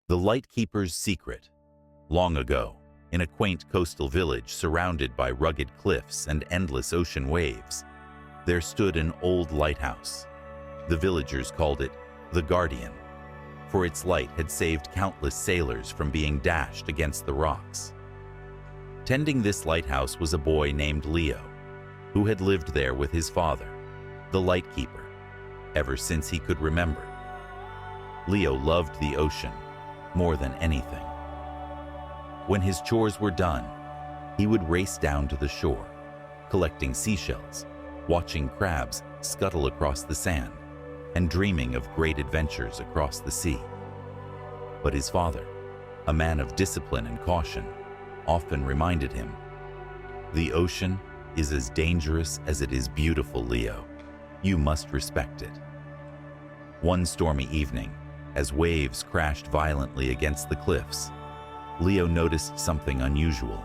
The Lightkeeper's Secret. Long ago, in a quaint coastal village surrounded by rugged cliffs and endless ocean waves, there stood an old lighthouse. The villagers called it the Guardian, for its light had saved countless sailors from being dashed against the rocks. Tending this lighthouse was a boy named Leo, who had lived there with his father, the Lightkeeper, ever since he could remember. Leo loved the ocean more than anything. When his chores were done, he would race down to the shore, collecting seashells, watching crabs scuttle across the sand, and dreaming of great adventures across the sea. But his father, a man of discipline and caution, often reminded him, "The ocean is as dangerous as it is beautiful, Leo. You must respect it." One stormy evening, as waves crashed violently against the cliffs, Leo noticed something unusual.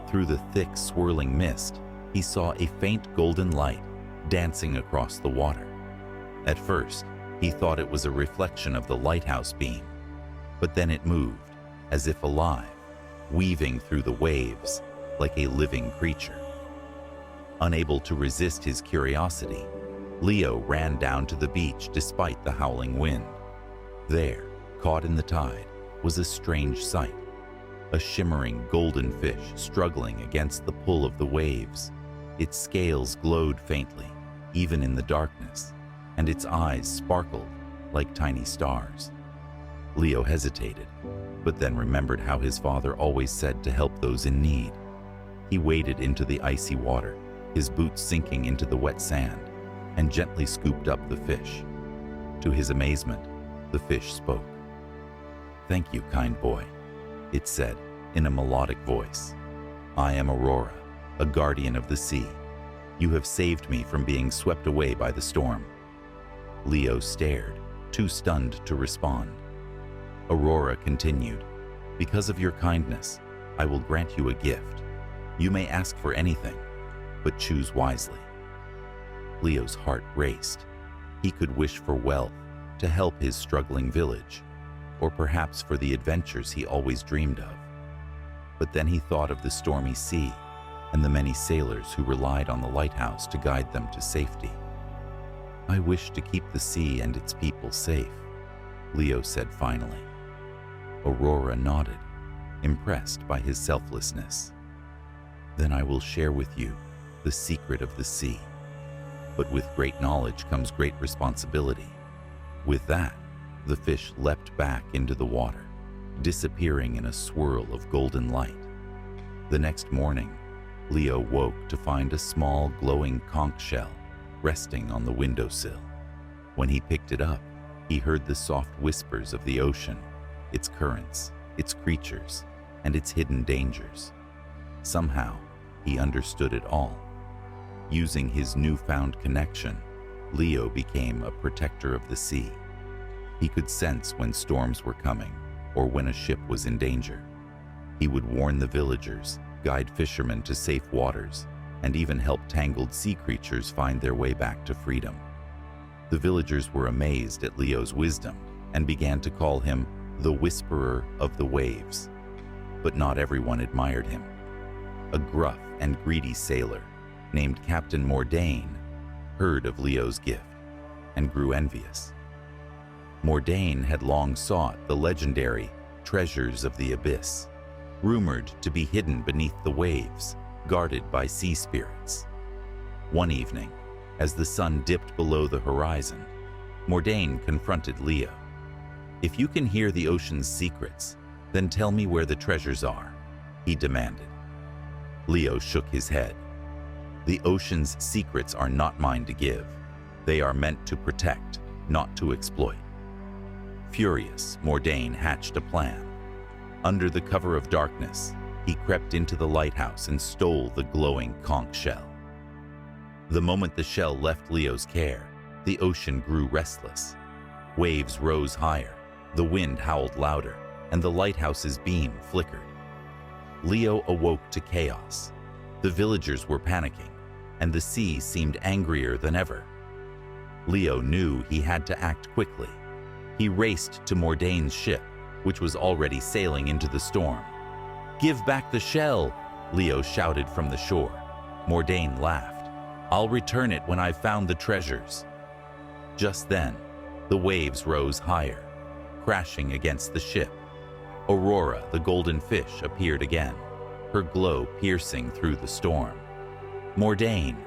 Through the thick, swirling mist, he saw a faint golden light dancing across the water. At first, he thought it was a reflection of the lighthouse beam, but then it moved, as if alive, weaving through the waves like a living creature. Unable to resist his curiosity, Leo ran down to the beach despite the howling wind. There, caught in the tide, was a strange sight. A shimmering golden fish struggling against the pull of the waves. Its scales glowed faintly, even in the darkness, and its eyes sparkled like tiny stars. Leo hesitated, but then remembered how his father always said to help those in need. He waded into the icy water, his boots sinking into the wet sand, and gently scooped up the fish. To his amazement, the fish spoke. "Thank you, kind boy," it said in a melodic voice. "I am Aurora, a guardian of the sea. You have saved me from being swept away by the storm." Leo stared, too stunned to respond. Aurora continued, "Because of your kindness, I will grant you a gift. You may ask for anything, but choose wisely." Leo's heart raced. He could wish for wealth, to help his struggling village, or perhaps for the adventures he always dreamed of. But then he thought of the stormy sea and the many sailors who relied on the lighthouse to guide them to safety. "I wish to keep the sea and its people safe," Leo said finally. Aurora nodded, impressed by his selflessness. "Then I will share with you the secret of the sea. But with great knowledge comes great responsibility." With that, the fish leapt back into the water, disappearing in a swirl of golden light. The next morning, Leo woke to find a small glowing conch shell resting on the windowsill. When he picked it up, he heard the soft whispers of the ocean, its currents, its creatures, and its hidden dangers. Somehow, he understood it all. Using his newfound connection, Leo became a protector of the sea. He could sense when storms were coming or when a ship was in danger. He would warn the villagers, guide fishermen to safe waters, and even help tangled sea creatures find their way back to freedom. The villagers were amazed at Leo's wisdom and began to call him the Whisperer of the Waves. But not everyone admired him. A gruff and greedy sailor named Captain Mordain heard of Leo's gift and grew envious. Mordain had long sought the legendary treasures of the abyss, rumored to be hidden beneath the waves, guarded by sea spirits. One evening, as the sun dipped below the horizon, Mordain confronted Leo. "If you can hear the ocean's secrets, then tell me where the treasures are," he demanded. Leo shook his head. "The ocean's secrets are not mine to give. They are meant to protect, not to exploit." Furious, Mordain hatched a plan. Under the cover of darkness, he crept into the lighthouse and stole the glowing conch shell. The moment the shell left Leo's care, the ocean grew restless. Waves rose higher, the wind howled louder, and the lighthouse's beam flickered. Leo awoke to chaos. The villagers were panicking, and the sea seemed angrier than ever. Leo knew he had to act quickly. He raced to Mordain's ship, which was already sailing into the storm. "Give back the shell!" Leo shouted from the shore. Mordain laughed. "I'll return it when I've found the treasures." Just then, the waves rose higher, crashing against the ship. Aurora, the golden fish, appeared again, her glow piercing through the storm. "Mordain,"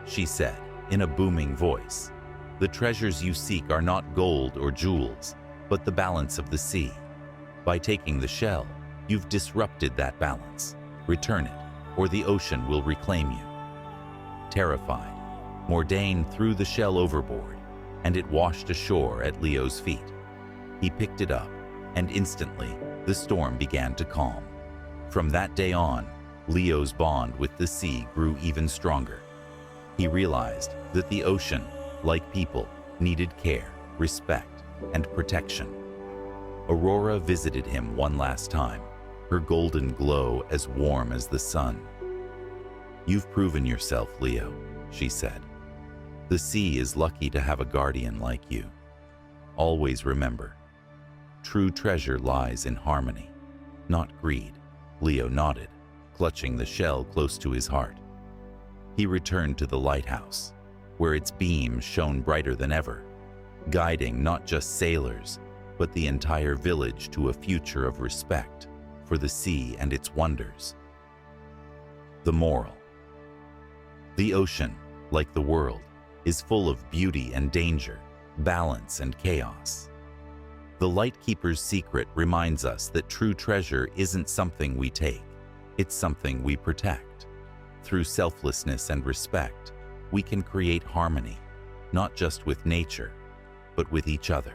she said in a booming voice, "the treasures you seek are not gold or jewels, but the balance of the sea. By taking the shell, you've disrupted that balance. Return it, or the ocean will reclaim you." Terrified, Mordain threw the shell overboard, and it washed ashore at Leo's feet. He picked it up, and instantly, the storm began to calm. From that day on, Leo's bond with the sea grew even stronger. He realized that the ocean, like people, needed care, respect, and protection. Aurora visited him one last time, her golden glow as warm as the sun. "You've proven yourself, Leo," she said. "The sea is lucky to have a guardian like you. Always remember, true treasure lies in harmony, not greed." Leo nodded, clutching the shell close to his heart. He returned to the lighthouse, where its beams shone brighter than ever, guiding not just sailors, but the entire village to a future of respect for the sea and its wonders. The moral: the ocean, like the world, is full of beauty and danger, balance and chaos. The Lightkeeper's secret reminds us that true treasure isn't something we take, it's something we protect. Through selflessness and respect, we can create harmony, not just with nature, but with each other.